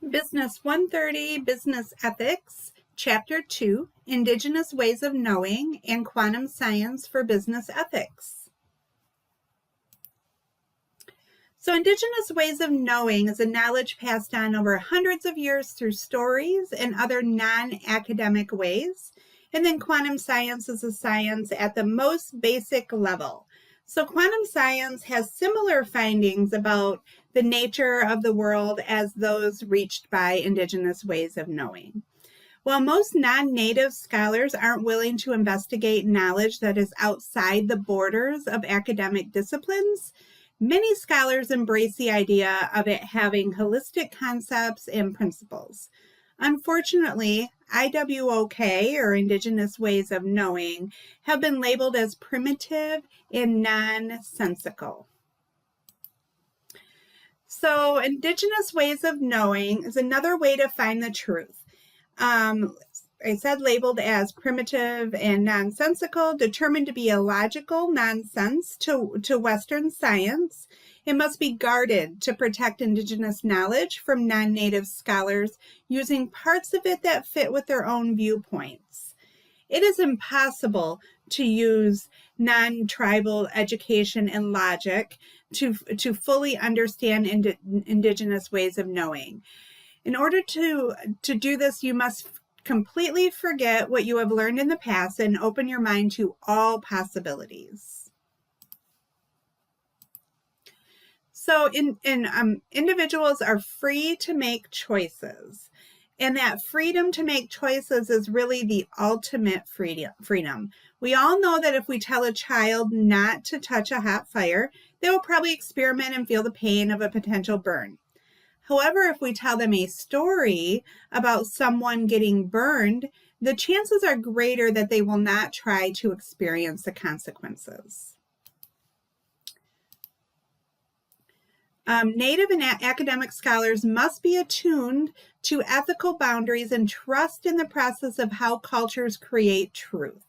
Business 130, Business Ethics, Chapter 2, Indigenous Ways of Knowing and Quantum Science for Business Ethics. So Indigenous ways of knowing is a knowledge passed on over hundreds of years through stories and other non-academic ways. And then quantum science is a science at the most basic level. So quantum science has similar findings about the nature of the world as those reached by Indigenous ways of knowing. While most non-native scholars aren't willing to investigate knowledge that is outside the borders of academic disciplines, many scholars embrace the idea of it having holistic concepts and principles. Unfortunately, IWOK, or Indigenous Ways of Knowing, have been labeled as primitive and nonsensical. So Indigenous Ways of Knowing is another way to find the truth. I said labeled as primitive and nonsensical, determined to be illogical nonsense to Western science. It must be guarded to protect Indigenous knowledge from non-native scholars using parts of it that fit with their own viewpoints. It is impossible to use non-tribal education and logic to fully understand Indigenous ways of knowing. In order to do this, you must completely forget what you have learned in the past and open your mind to all possibilities. So individuals are free to make choices. And that freedom to make choices is really the ultimate freedom. We all know that if we tell a child not to touch a hot fire, they will probably experiment and feel the pain of a potential burn. However, if we tell them a story about someone getting burned, the chances are greater that they will not try to experience the consequences. Native and academic scholars must be attuned to ethical boundaries and trust in the process of how cultures create truth.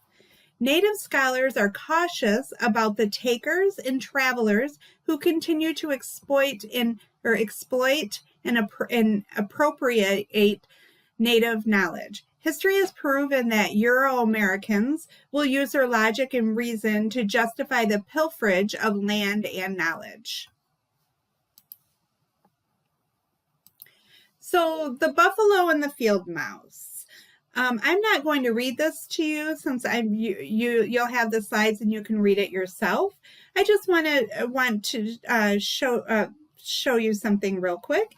Native scholars are cautious about the takers and travelers who continue to exploit and appropriate Native knowledge. History has proven that Euro-Americans will use their logic and reason to justify the pilferage of land and knowledge. So the buffalo and the field mouse. I'm not going to read this to you since you'll have the slides and you can read it yourself. I just want to show you something real quick.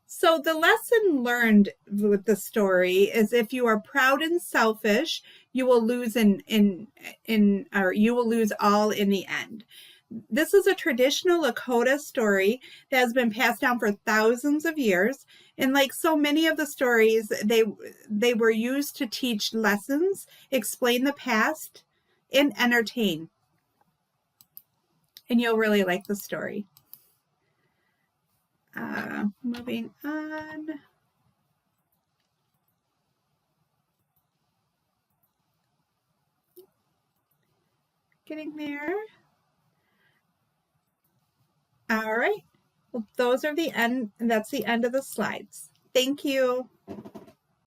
So the lesson learned with the story is if you are proud and selfish, you will lose you will lose all in the end. This is a traditional Lakota story that has been passed down for thousands of years. And like so many of the stories, they were used to teach lessons, explain the past, and entertain. And you'll really like the story. Moving on. Getting there. All right. Well, those are the end. That's the end of the slides. Thank you.